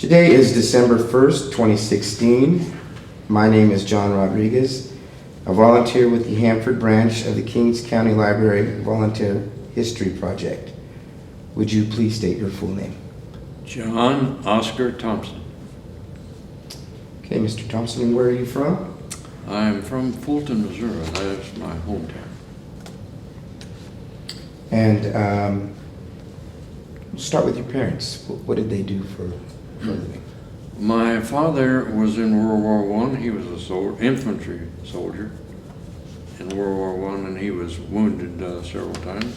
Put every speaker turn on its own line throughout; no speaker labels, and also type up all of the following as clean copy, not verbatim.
Today is December 1st, 2016. My name is John Rodriguez. I volunteer with the Hanford branch of the Kings County Library Volunteer History Project. Would you please state your full name?
John Oscar Thompson.
Okay, Mr. Thompson, and where are you from?
I'm from Fulton, Missouri. That's my hometown.
And we'll start with your parents. What did they do for a living?
My father was in World War I. He was a infantry soldier in World War I, and he was wounded several times.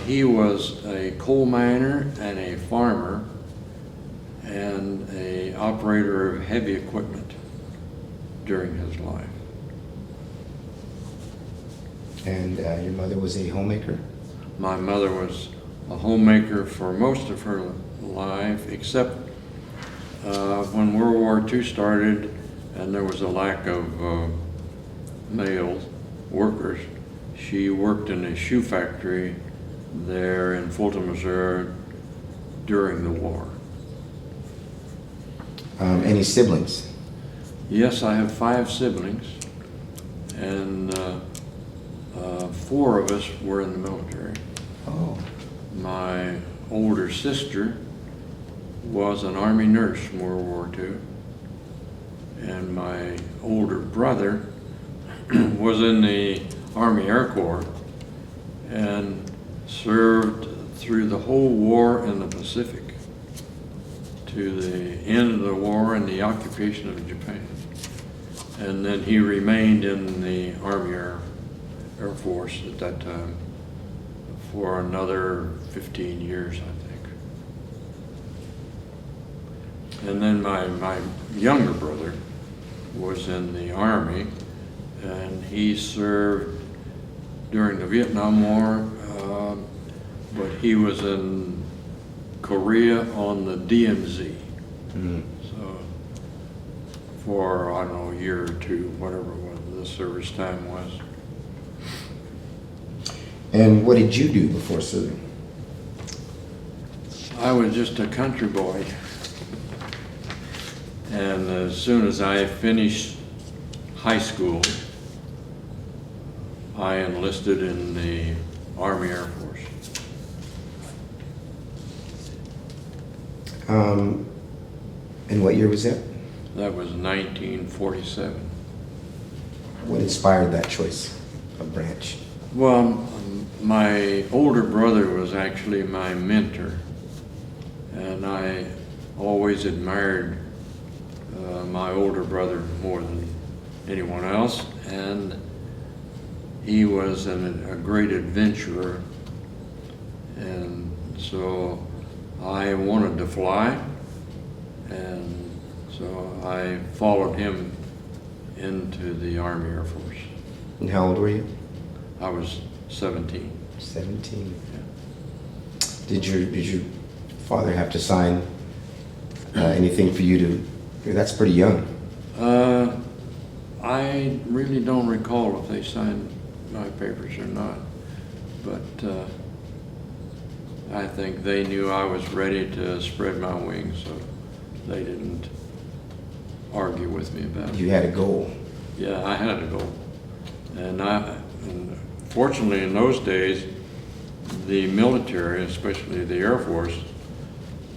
He was a coal miner and a farmer and an operator of heavy equipment during his life.
And your mother was a homemaker?
My mother was a homemaker for most of her life, except when World War II started and there was a lack of male workers. She worked in a shoe factory there in Fulton, Missouri during the war.
Any siblings?
Yes, I have 5 siblings, and 4 of us were in the military.
Oh.
My older sister was an Army nurse in World War II, and my older brother was in the Army Air Corps and served through the whole war in the Pacific to the end of the war and the occupation of Japan. And then he remained in the Army Air Force at that time for another 15 years, I think. And then my younger brother was in the Army, and he served during the Vietnam War, but he was in Korea on the DMZ.
Mm-hmm.
So for, I don't know, a year or two, whatever it was, the service time was.
And what did you do before serving?
I was just a country boy. And as soon as I finished high school, I enlisted in the Army Air Force.
And what year was that?
That was 1947.
What inspired that choice of branch?
Well, my older brother was actually my mentor, and I always admired my older brother more than anyone else, and he was a great adventurer, and so I wanted to fly, and so I followed him into the Army Air Force.
And how old were you?
I was 17.
17.
Yeah.
Did your father have to sign anything for you to? That's pretty young.
I really don't recall if they signed my papers or not, but I think they knew I was ready to spread my wings, so they didn't argue with me about it.
You had a goal.
Yeah, I had a goal, and fortunately in those days, the military, especially the Air Force,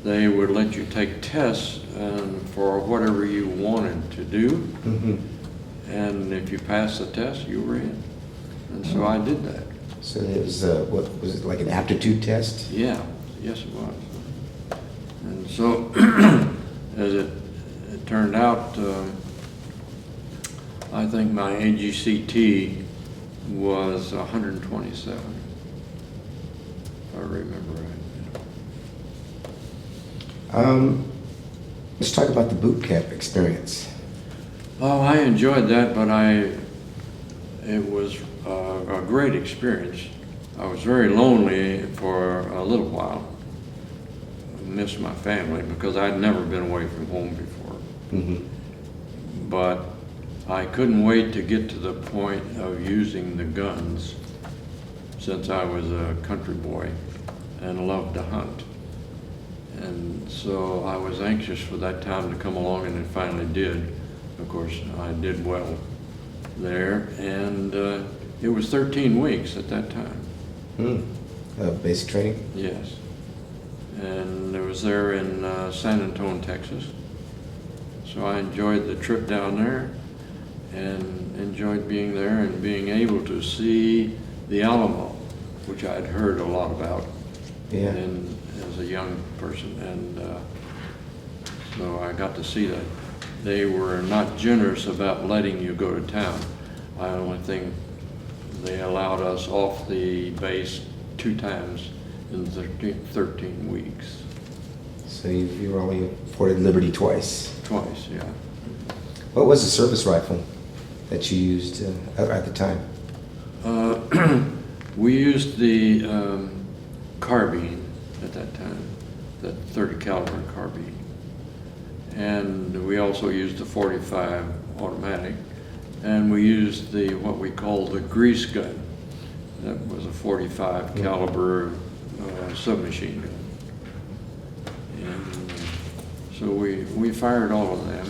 they would let you take tests for whatever you wanted to do.
Mm-hmm.
And if you passed the test, you were in. And so I did that.
So it was, what was it, like an aptitude test?
Yeah, yes it was. And so, as it turned out, I think my AGCT was 127, if I remember right.
Let's talk about the boot camp experience.
Oh, I enjoyed that, but it was a great experience. I was very lonely for a little while. I missed my family because I'd never been away from home before.
Mm-hmm.
But I couldn't wait to get to the point of using the guns, since I was a country boy and loved to hunt. And so I was anxious for that time to come along, and it finally did. Of course, I did well there, and it was 13 weeks at that time.
Basic training?
Yes. And I was there in San Antonio, Texas. So I enjoyed the trip down there and enjoyed being there and being able to see the Alamo, which I'd heard a lot about as a young person. And so I got to see that. They were not generous about letting you go to town. I only think they allowed us off the base 2 times in 13 weeks.
So you were only afforded liberty twice?
Twice, yeah.
What was the service rifle that you used at the time?
We used the carbine at that time, that 30 caliber carbine. And we also used the 45 automatic. And we used what we call the grease gun. That was a 45 caliber submachine gun. And so we fired all of them.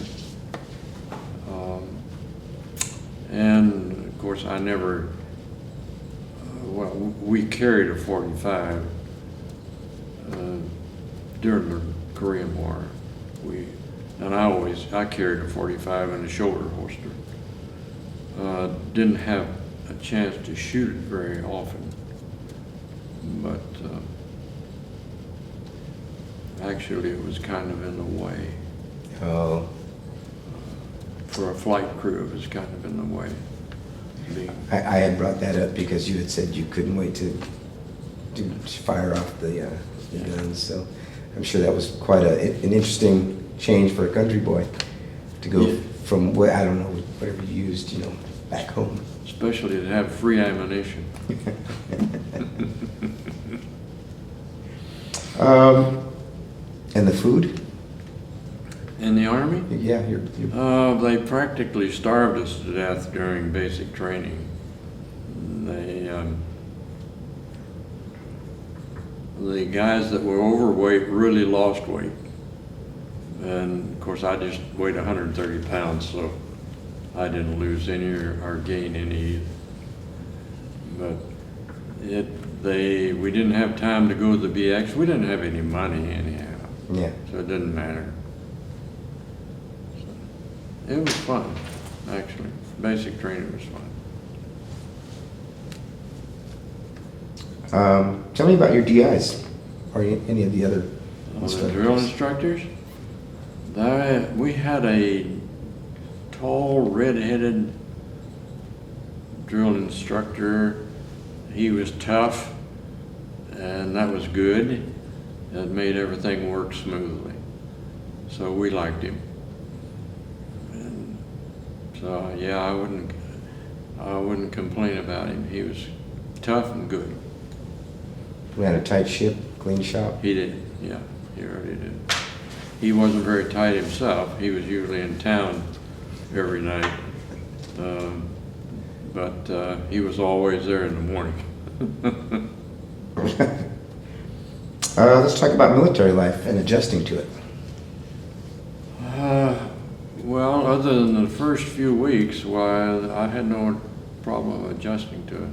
And of course I never, we carried a 45 during the Korean War. I carried a 45 in a shoulder holster. Didn't have a chance to shoot it very often, but actually it was kind of in the way.
Oh.
For a flight crew, it was kind of in the way.
I had brought that up because you had said you couldn't wait to fire off the guns, so I'm sure that was quite an interesting change for a country boy to go from what, I don't know, whatever you used, back home.
Especially to have free ammunition.
And the food?
In the Army?
Yeah,
they practically starved us to death during basic training. The guys that were overweight really lost weight. And of course I just weighed 130 pounds, so I didn't lose any or gain any. But we didn't have time to go to the BX. We didn't have any money anyhow.
Yeah.
So it didn't matter. So it was fun, actually. Basic training was fun.
Tell me about your DIs or any of the other
The drill instructors, we had a tall, red-headed drill instructor. He was tough, and that was good. It made everything work smoothly. So we liked him. And so yeah, I wouldn't complain about him. He was tough and good.
Ran a tight ship, clean shop?
He did, yeah, he really did. He wasn't very tight himself. He was usually in town every night. But he was always there in the morning.
Let's talk about military life and adjusting to it.
Well, other than the first few weeks, why, I had no problem adjusting to it.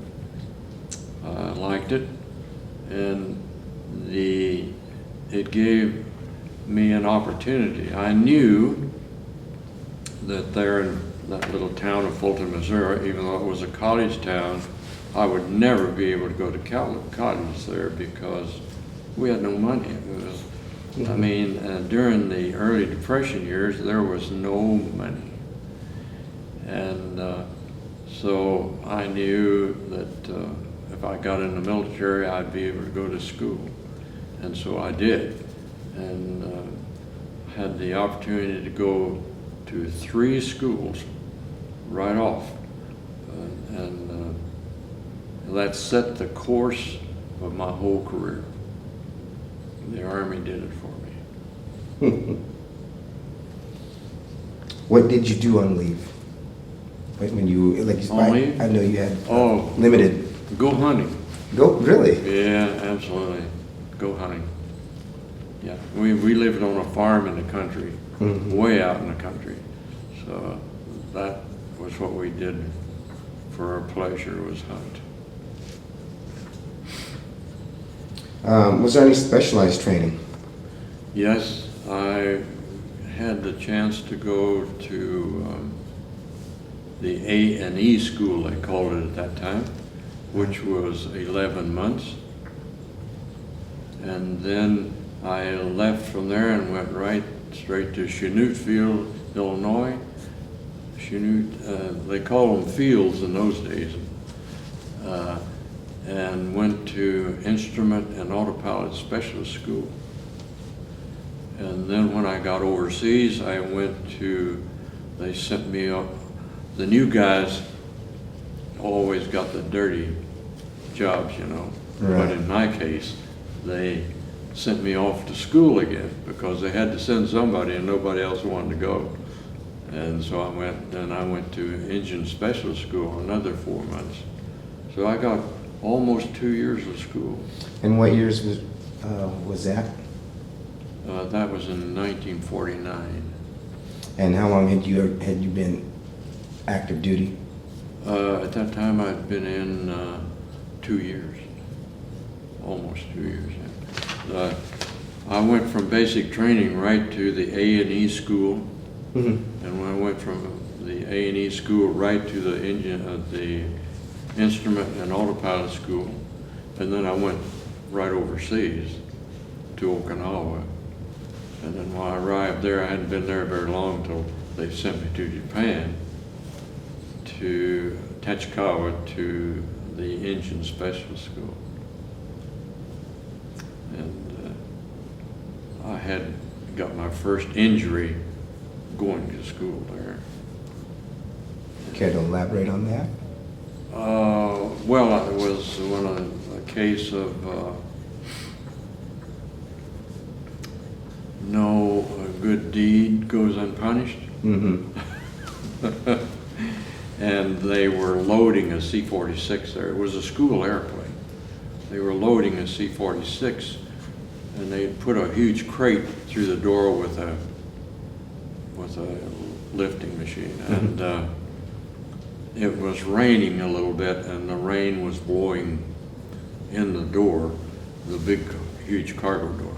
I liked it, and it gave me an opportunity. I knew that there in that little town of Fulton, Missouri, even though it was a college town, I would never be able to go to college there because we had no money. It was, I mean, during the early Depression years, there was no money. And so I knew that if I got in the military, I'd be able to go to school. And so I did. And had the opportunity to go to 3 schools right off. And that set the course of my whole career. The Army did it for me.
What did you do on leave? When you, like,
On leave?
I know you had
Oh,
limited.
go hunting.
Go, really?
Yeah, absolutely. Go hunting. Yeah, we lived on a farm in the country, way out in the country. So that was what we did for our pleasure, was hunt.
Was there any specialized training?
Yes, I had the chance to go to the A&E school, they called it at that time, which was 11 months. And then I left from there and went right straight to Chanutfield, Illinois. They call them fields in those days. And went to Instrument and Autopilot Specialist School. And then when I got overseas, I went to, they sent me up, the new guys always got the dirty jobs, you know.
Right.
But in my case, they sent me off to school again because they had to send somebody and nobody else wanted to go. And so I went to Engine Specialist School another 4 months. So I got almost 2 years of school.
And what years was that?
That was in 1949.
And how long had you been active duty?
At that time, I'd been in 2 years, almost 2 years. Yeah. I went from basic training right to the A&E school, and when I went from the A&E school right to the Instrument and Autopilot school, and then I went right overseas to Okinawa. And then when I arrived there, I hadn't been there very long until they sent me to Japan, to Tachikawa, to the Engine Specialist School. And I had got my first injury going to school there.
Care to elaborate on that?
Well, it was a case of no good deed goes unpunished. And they were loading a C-46 there. It was a school airplane. They were loading a C-46, and they put a huge crate through the door with a lifting machine. And it was raining a little bit, and the rain was blowing in the door, the big, huge cargo door.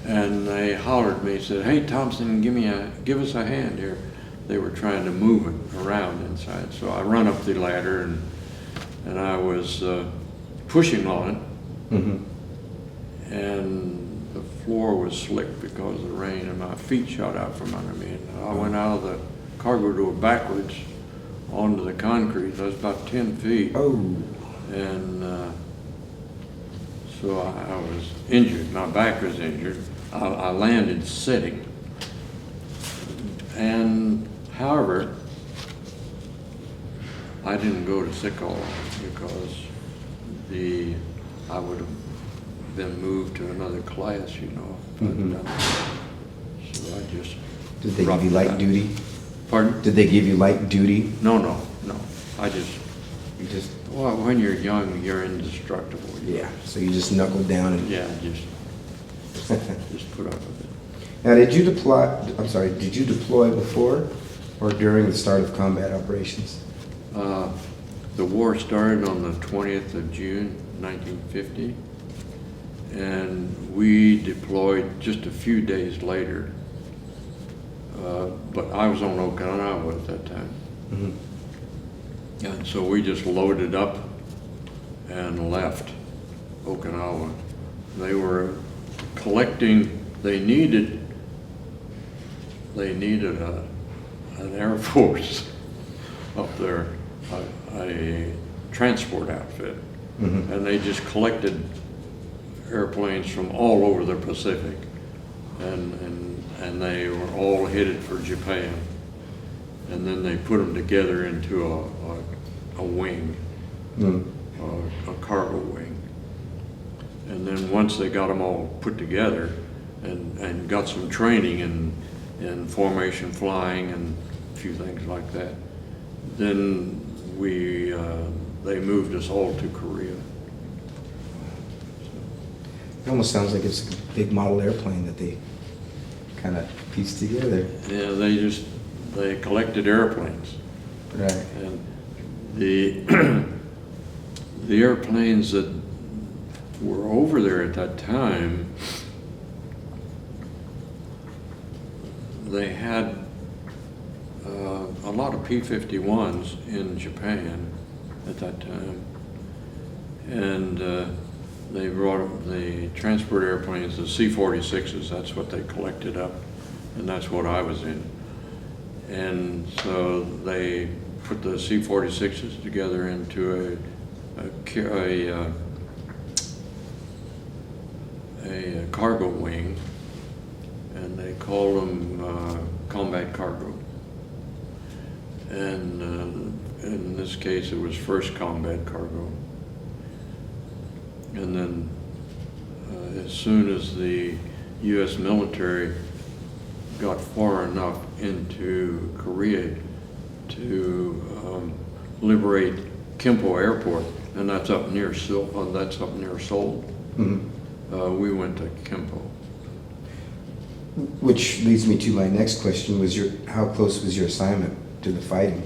And they hollered at me, said, "Hey, Thompson, give us a hand here." They were trying to move it around inside. So I run up the ladder, and I was pushing on it, and the floor was slick because of the rain, and my feet shot out from under me. And I went out of the cargo door backwards onto the concrete. That was about 10 feet.
Oh.
And so I was injured. My back was injured. I landed sitting. And however, I didn't go to sick hall because I would have been moved to another class, you know. So I just.
Did they give you light duty?
Pardon?
Did they give you light duty?
No.
You just.
Well, when you're young, you're indestructible.
Yeah. So you just knuckled down and.
Yeah, just put up with it.
Now, did you deploy before or during the start of combat operations?
The war started on the 20th of June, 1950, and we deployed just a few days later. But I was on Okinawa at that time. And so we just loaded up and left Okinawa. They were collecting, they needed an Air Force up there, a transport outfit. And they just collected airplanes from all over the Pacific, and they were all headed for Japan. And then they put them together into a wing, a cargo wing. And then once they got them all put together and got some training in formation flying and a few things like that, then they moved us all to Korea.
It almost sounds like it's a big model airplane that they kind of pieced together.
Yeah, they collected airplanes.
Right.
And the the airplanes that were over there at that time, they had a lot of P-51s in Japan at that time, and they brought the transport airplanes, the C-46s. That's what they collected up, and that's what I was in. And so they put the C-46s together into a cargo wing, and they called them combat cargo. And in this case, it was first combat cargo. And then as soon as the U.S. military got far enough into Korea to liberate Kimpo Airport, and that's up near Seoul.
Mm-hmm.
We went to Kimpo.
Which leads me to my next question: how close was your assignment to the fighting?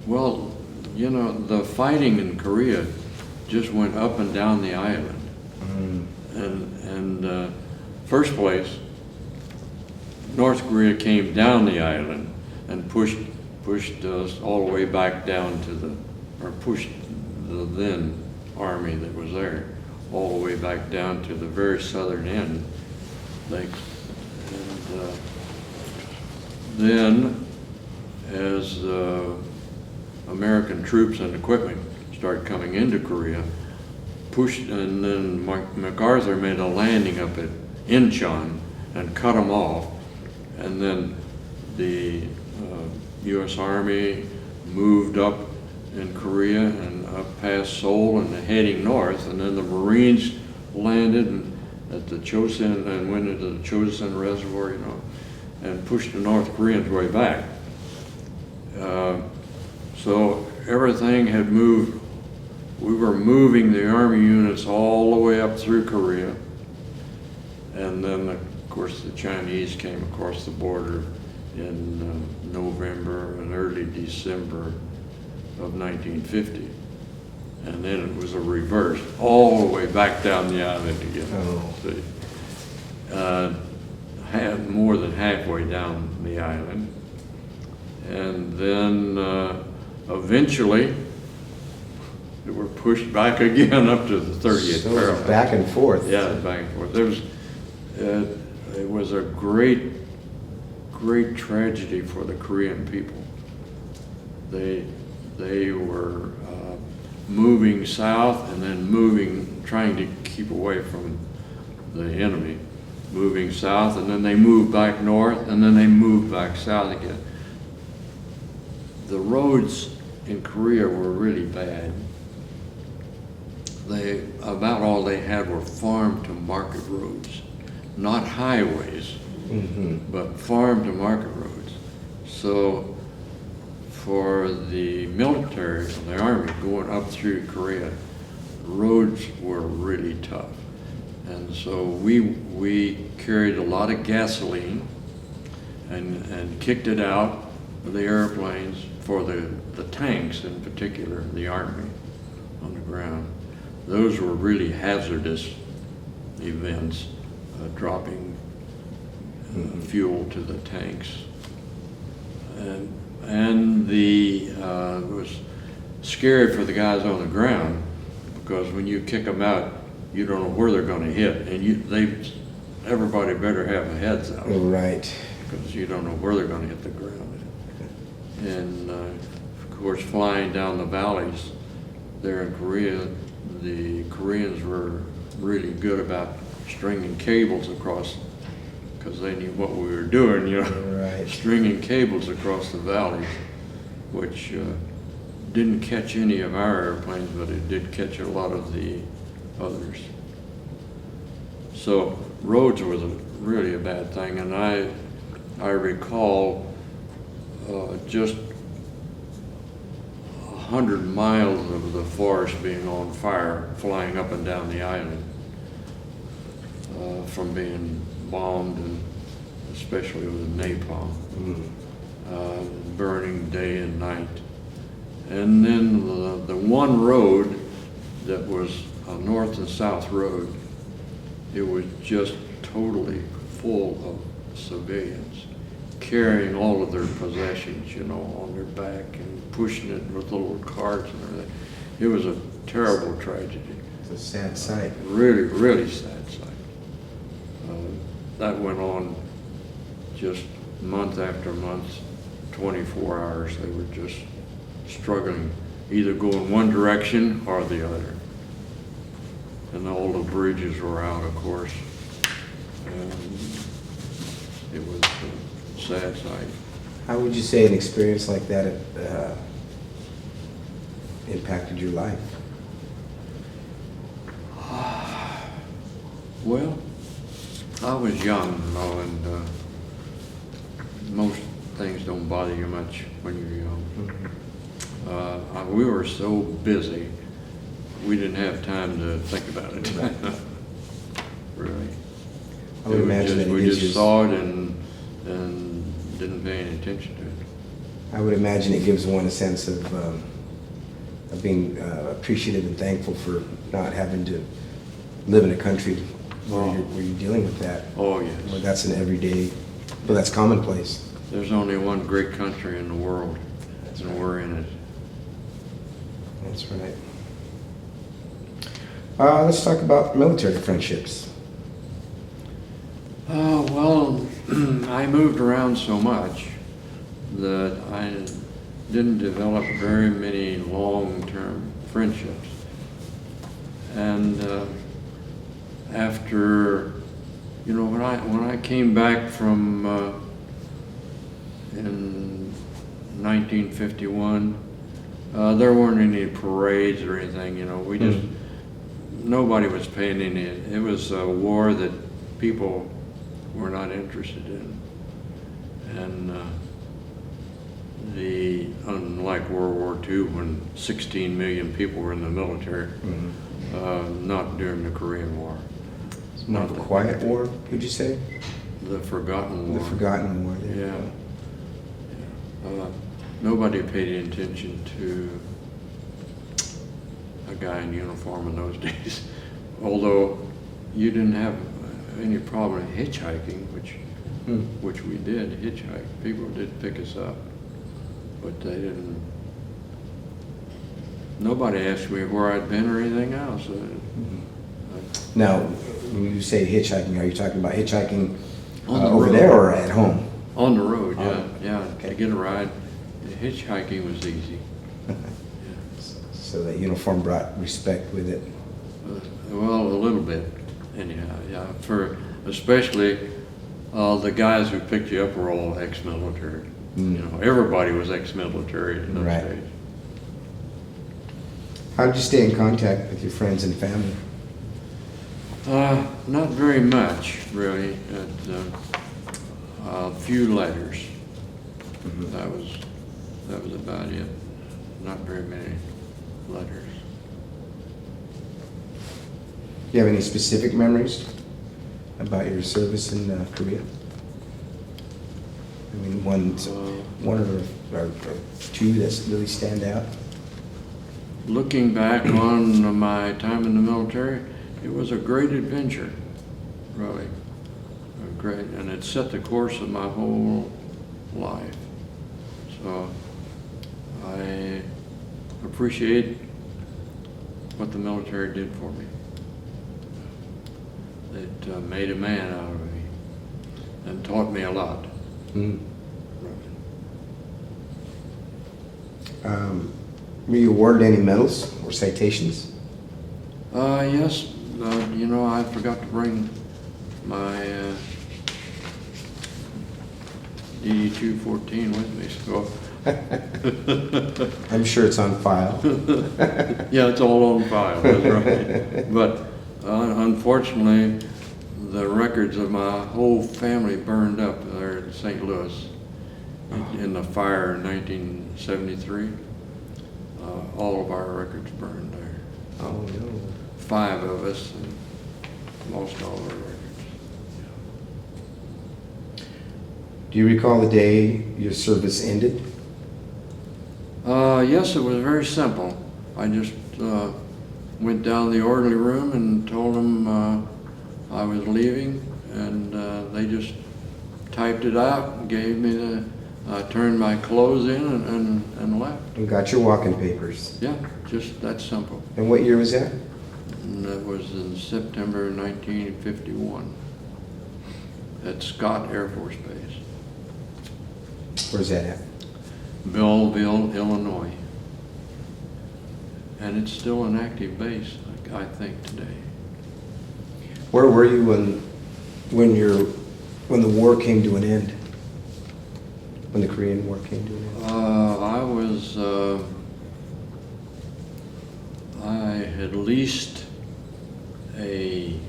Well, you know, the fighting in Korea just went up and down the island. And first place, North Korea came down the island and pushed us all the way back down to pushed the then army that was there all the way back down to the very southern end. Then, as American troops and equipment started coming into Korea, and then MacArthur made a landing up at Incheon and cut them off, and then the U.S. Army moved up in Korea and up past Seoul and heading north, and then the Marines landed at the Chosin and went into the Chosin Reservoir, you know, and pushed the North Koreans way back. So everything had moved. We were moving the Army units all the way up through Korea. And then, of course, the Chinese came across the border in November and early December of 1950. And then it was a reverse, all the way back down the island again.
Oh.
See? Had more than halfway down the island. And then eventually, they were pushed back again up to the 30th
So
parallel.
back and forth.
Yeah, back and forth. It was a great tragedy for the Korean people. They were moving south and then trying to keep away from the enemy, moving south, and then they moved back north, and then they moved back south again. The roads in Korea were really bad. About all they had were farm to market roads, not highways,
Mm-hmm.
but farm to market roads. So for the military, the army going up through Korea, roads were really tough. And so we carried a lot of gasoline and kicked it out of the airplanes for the tanks in particular, the army on the ground. Those were really hazardous events, dropping fuel to the tanks. And it was scary for the guys on the ground, because when you kick them out, you don't know where they're going to hit, and everybody better have a heads up.
Right.
Because you don't know where they're going to hit the ground. And of course, flying down the valleys there in Korea, the Koreans were really good about stringing cables across, because they knew what we were doing, you know,
Right.
stringing cables across the valleys, which didn't catch any of our airplanes, but it did catch a lot of the others. So roads was really a bad thing, and I recall just 100 miles of the forest being on fire, flying up and down the island from being bombed, and especially with napalm, burning day and night. And then the one road that was a north and south road, it was just totally full of civilians carrying all of their possessions, you know, on their back and pushing it with little carts and everything. It was a terrible tragedy.
It's a sad sight.
Really, really sad sight. That went on just month after month, 24 hours. They were just struggling, either going one direction or the other. And all the bridges were out, of course. It was a sad sight.
How would you say an experience like that impacted your life?
Well, I was young, you know, and most things don't bother you much when you're young. We were so busy, we didn't have time to think about it. Really.
I would imagine
we just saw it and didn't pay any attention to it.
I would imagine it gives one a sense of being appreciative and thankful for not having to live in a country where you're dealing with that.
Oh, yes.
Where that's an everyday, well, that's commonplace.
There's only one great country in the world, and we're in it.
That's right. Let's talk about military friendships.
Well, I moved around so much that I didn't develop very many long-term friendships. And after, you know, when I came back from in 1951, there weren't any parades or anything, you know. We just, nobody was paying any. It was a war that people were not interested in. And unlike World War II, when 16 million people were in the military, not during the Korean War.
It's more of a quiet war, would you say?
The Forgotten War.
The Forgotten War, there you
go. Nobody paid any attention to a guy in uniform in those days. Although you didn't have any problem hitchhiking, which we did hitchhike. People did pick us up, but they didn't. Nobody asked me where I'd been or anything else.
Now, when you say hitchhiking, are you talking about hitchhiking
On the
over
road.
there or at home?
On the road, yeah, yeah.
Okay.
To get a ride, hitchhiking was easy.
So that uniform brought respect with it.
Well, a little bit, anyhow. Yeah, for especially the guys who picked you up were all ex-military. You know, everybody was ex-military in those days.
How did you stay in contact with your friends and family?
Not very much, really. A few letters. That was about it. Not very many letters.
Do you have any specific memories about your service in Korea? I mean, one or two that really stand out?
Looking back on my time in the military, it was a great adventure, really. And it set the course of my whole life. So I appreciate what the military did for me. It made a man out of me and taught me a lot.
Were you awarded any medals or citations?
Yes. You know, I forgot to bring my DD-214 with me, so.
I'm sure it's on file.
Yeah, it's all on file, that's right. But unfortunately, the records of my whole family burned up there in St. Louis in the fire in 1973. all of our records burned there.
Oh, no.
5 of us and lost all our records.
Do you recall the day your service ended?
Yes, it was very simple. I just went down the orderly room and told them I was leaving, and they just typed it out and gave me the, turned my clothes in and left.
And got your walking papers.
Yeah, just that simple.
And what year was that?
And that was in September 1951 at Scott Air Force Base,
Where's that at?
Belleville, Illinois. And it's still an active base, I think, today.
Where were you when the war came to an end? When the Korean War came to an end?
I had leased it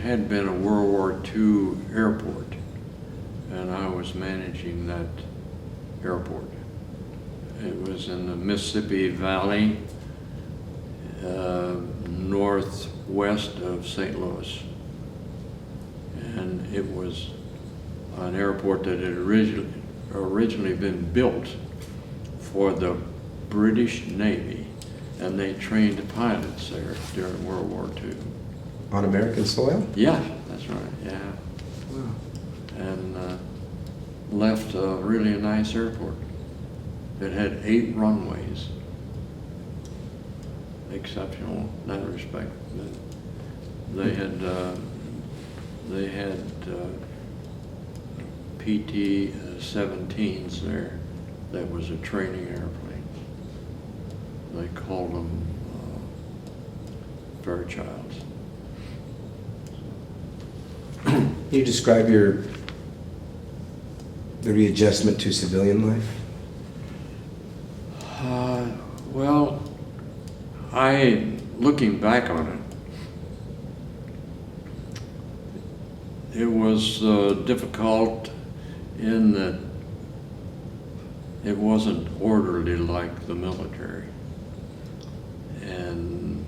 had been a World War II airport, and I was managing that airport. It was in the Mississippi Valley, northwest of St. Louis. And it was an airport that had originally been built for the British Navy, and they trained pilots there during World War II.
On American soil?
Yeah, that's right, yeah.
Wow.
And left really a nice airport. It had 8 runways. Exceptional in that respect. They had PT-17s there. That was a training airplane. They called them Fairchilds.
Can you describe the readjustment to civilian life?
Well, looking back on it was difficult in that it wasn't orderly like the military. And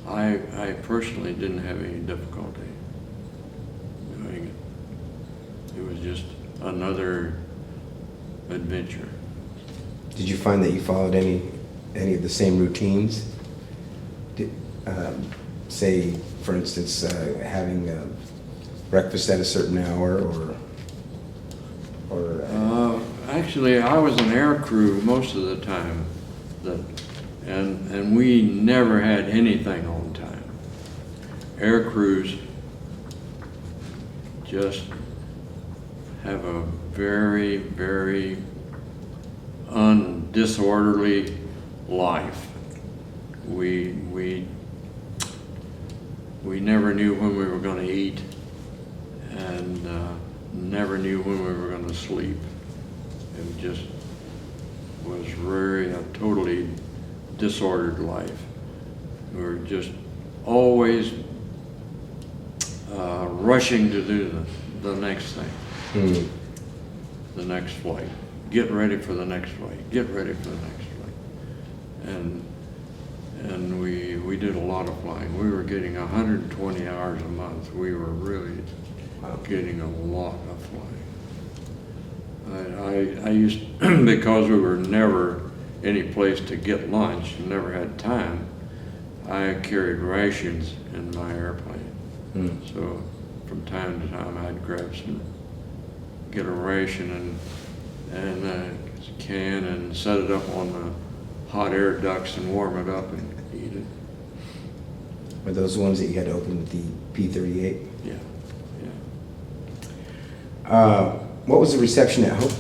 I personally didn't have any difficulty doing it. It was just another adventure.
Did you find that you followed any of the same routines? Say, for instance, having breakfast at a certain hour, or
actually, I was an air crew most of the time, and we never had anything on time. Air crews just have a very, very disorderly life. We never knew when we were going to eat, and never knew when we were going to sleep. It just was really a totally disordered life. We were just always rushing to do the next thing.
Mm.
The next flight. Get ready for the next flight. Get ready for the next flight. And we did a lot of flying. We were getting 120 hours a month. We were really getting a lot of flying. I used, because we were never any place to get lunch and never had time, I carried rations in my airplane.
Mm.
So from time to time I'd get a ration and a can and set it up on the hot air ducts and warm it up and eat it.
Were those the ones that you had to open with the P-38?
Yeah, yeah.
What was the reception at home?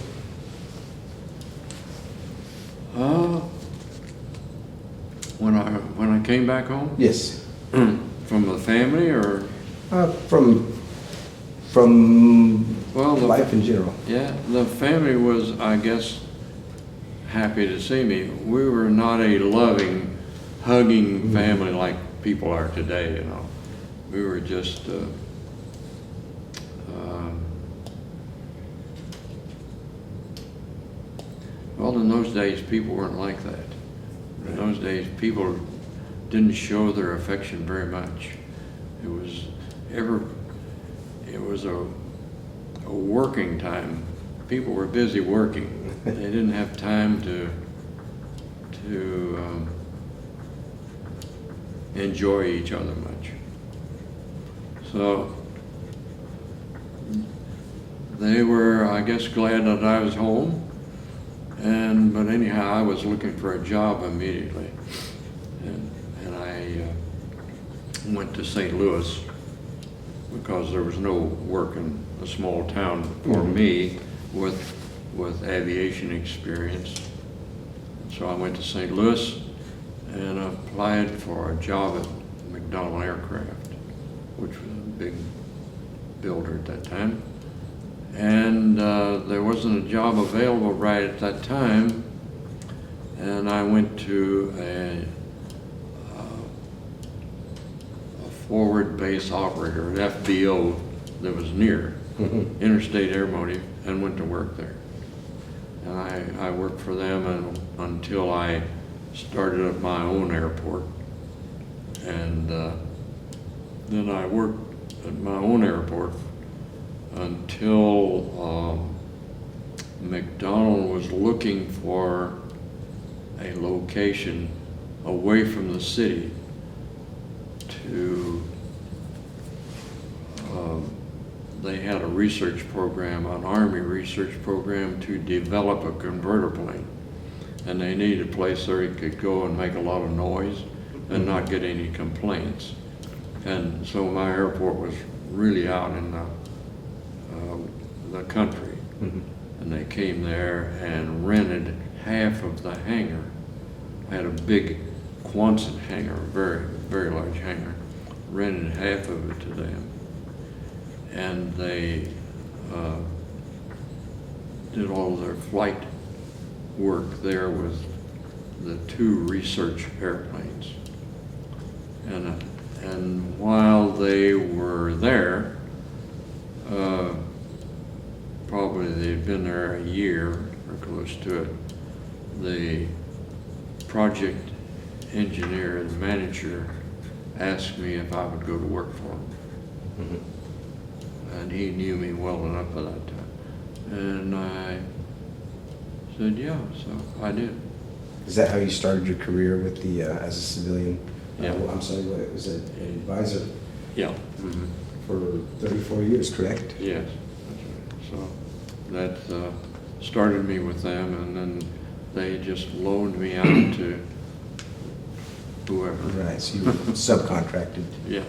When I came back home?
Yes.
From the family or?
From
Well,
life in general.
Yeah, the family was, I guess, happy to see me. We were not a loving, hugging family like people are today, you know. We were just Well, in those days, people weren't like that. In those days, people didn't show their affection very much. It was a working time. People were busy working. They didn't have time to enjoy each other much. So they were, I guess, glad that I was home. But anyhow, I was looking for a job immediately. And I went to St. Louis because there was no work in a small town for me with aviation experience. So I went to St. Louis and applied for a job at McDonnell Aircraft, which was a big builder at that time. And there wasn't a job available right at that time, and I went to a forward base operator, an FBO, that was near Interstate Airmotive, and went to work there. And I worked for them until I started at my own airport. And then I worked at my own airport until McDonnell was looking for a location away from the city to, they had a research program, an Army research program to develop a converter plane. And they needed a place where he could go and make a lot of noise and not get any complaints. And so my airport was really out in the country. And they came there and rented half of the hangar. I had a big Quonset hangar, a very, very large hangar, rented half of it to them. And they did all their flight work there with the 2 research airplanes. And while they were there, probably they'd been there a year or close to it, the project engineer and manager asked me if I would go to work for him. And he knew me well enough at that time. And I said, yeah, so I did.
Is that how you started your career with the as a civilian?
Yeah.
I'm sorry, what was it? An advisor?
Yeah.
For 34 years, correct?
Yes, that's right. So that started me with them, and then they just loaned me out to whoever.
Right, so you were subcontracted.
Yeah.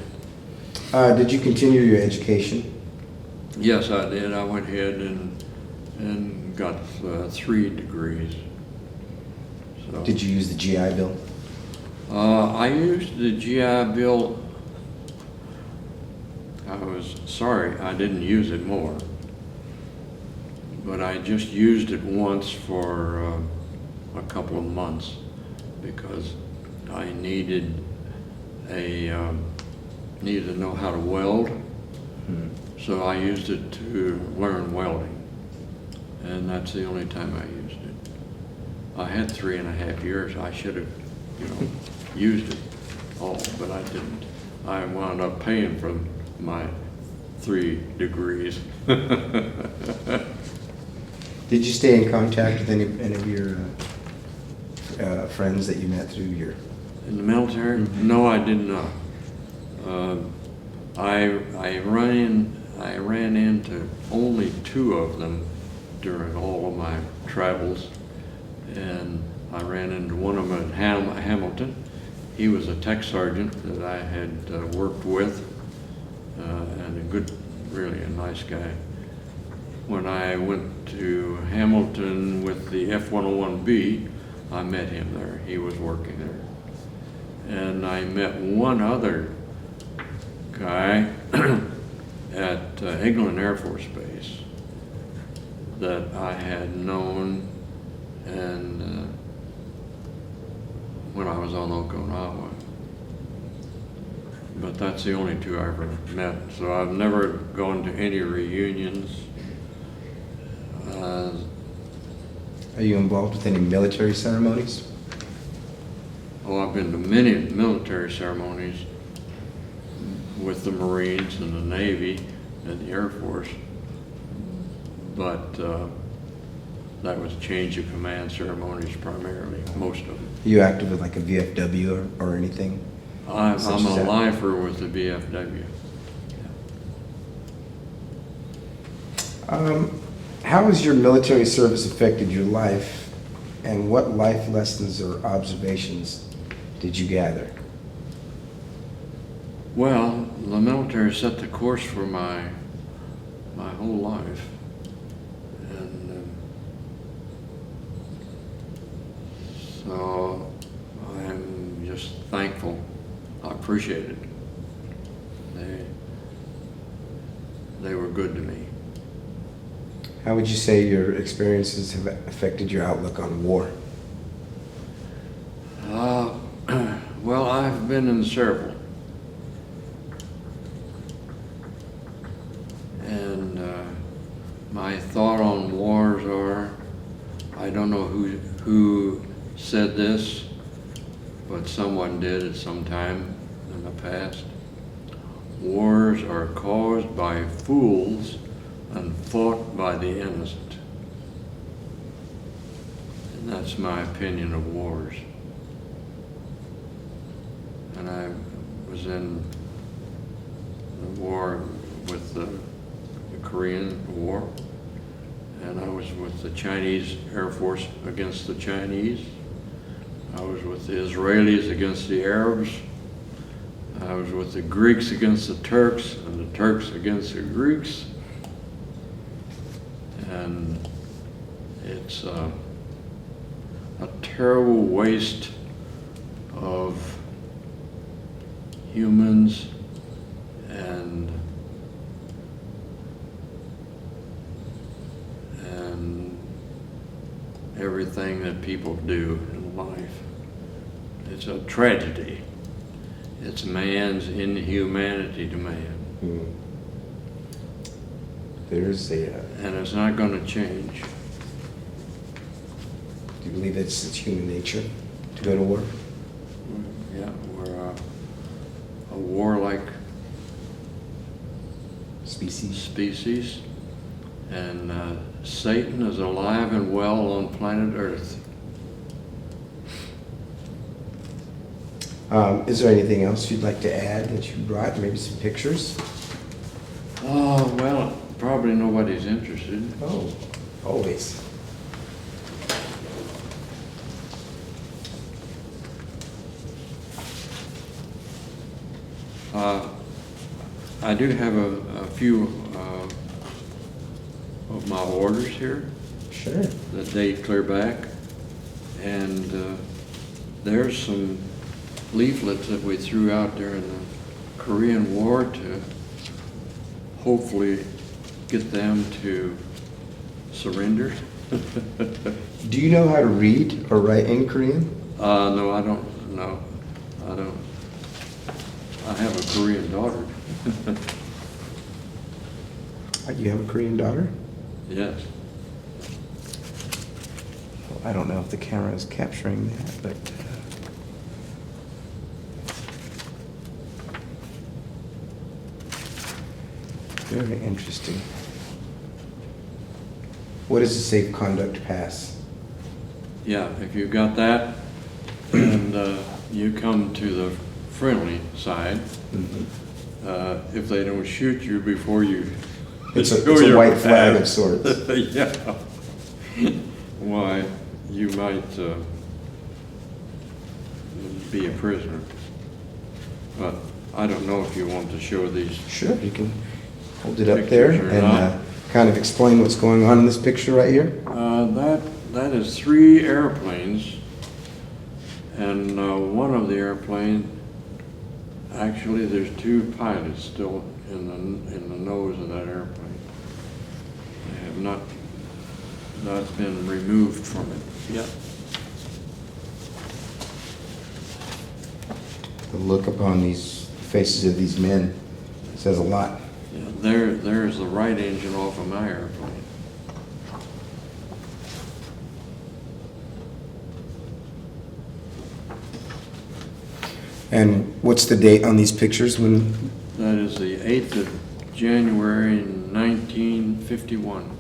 Did you continue your education?
Yes, I did. I went ahead and got 3 degrees. So,
Did you use the GI Bill?
I used the GI Bill. I was sorry I didn't use it more, but I just used it once for a couple of months because I needed needed to know how to weld. So I used it to learn welding, and that's the only time I used it. I had 3.5 years. I should have, used it all, but I didn't. I wound up paying for my 3 degrees.
Did you stay in contact with any of your friends that you met through your?
In the military? No, I did not. I ran into only 2 of them during all of my travels, and I ran into one of them at Hamilton. He was a tech sergeant that I had worked with, and really a nice guy. When I went to Hamilton with the F-101B, I met him there. He was working there. And I met one other guy at Eglin Air Force Base that I had known and when I was on Okinawa. But that's the only 2 I ever met. So I've never gone to any reunions.
Are you involved with any military ceremonies?
Oh, I've been to many military ceremonies with the Marines and the Navy and the Air Force, but that was change of command ceremonies primarily, most of them.
Are you active with like a VFW or anything?
I'm
Such as
a
that?
lifer with the VFW.
How has your military service affected your life, and what life lessons or observations did you gather?
Well, the military set the course for my whole life, and so I'm just thankful. I appreciate it. They were good to me.
How would you say your experiences have affected your outlook on war?
Well, I've been in several. And my thought on wars are, I don't know who said this, but someone did at some time in the past. Wars are caused by fools and fought by the innocent. And that's my opinion of wars. And I was in the war with the Korean War, and I was with the Chinese Air Force against the Chinese. I was with the Israelis against the Arabs. I was with the Greeks against the Turks, and the Turks against the Greeks. And it's a terrible waste of humans and everything that people do in life. It's a tragedy. It's man's inhumanity to man.
There's a.
And it's not going to change.
Do you believe it's human nature to go to war?
Yeah, we're a warlike species, and Satan is alive and well on planet Earth.
Is there anything else you'd like to add that you brought? Maybe some pictures?
Oh, well, probably nobody's interested.
Oh, always.
I do have a few of my orders here
Sure.
that date clear back, and there's some leaflets that we threw out during the Korean War to hopefully get them to surrender.
Do you know how to read or write in Korean?
No, I don't. No, I don't. I have a Korean daughter.
You have a Korean daughter?
Yes.
Well, I don't know if the camera is capturing that, but very interesting. What is a safe conduct pass?
Yeah, if you've got that, and you come to the friendly side, if they don't shoot you before you
It's
show
a
your
white flag of
pass,
sorts.
yeah. Why, you might be a prisoner. But I don't know if you want to show these.
Sure, you can hold it up there
Pictures or
and
not.
kind of explain what's going on in this picture right here.
That is 3 airplanes, and one of the airplane, actually there's 2 pilots still in the nose of that airplane. They have not been removed from it yet.
The look upon these faces of these men says a lot.
Yeah, there's the right engine off of my airplane.
And what's the date on these pictures when?
That is the 8th of January, 1951.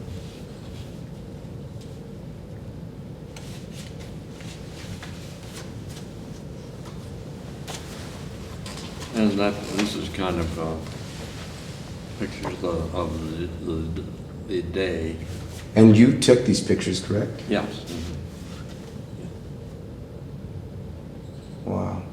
And this is kind of pictures of the day.
And you took these pictures, correct?
Yes.
Wow.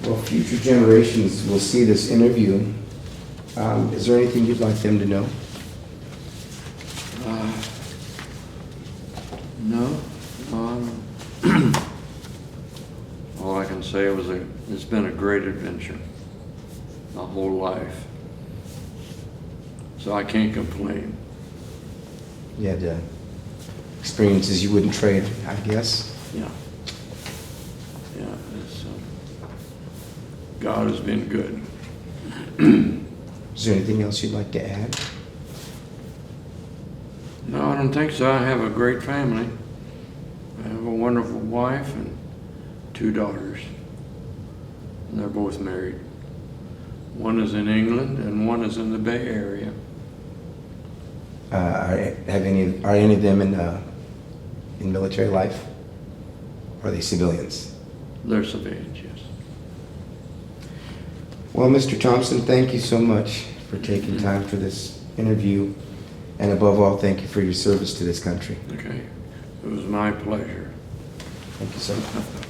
Well, future generations will see this interview. Is there anything you'd like them to know?
No. All I can say it's been a great adventure, my whole life. So I can't complain.
You had experiences you wouldn't trade, I guess.
Yeah. God has been good.
Is there anything else you'd like to add?
No, I don't think so. I have a great family. I have a wonderful wife and 2 daughters. And they're both married. One is in England and one is in the Bay Area.
Are any of them in military life? Or are they civilians?
They're civilians, yes.
Well, Mr. Thompson, thank you so much for taking time for this interview. And above all, thank you for your service to this country.
Okay. It was my pleasure.
Thank you so much.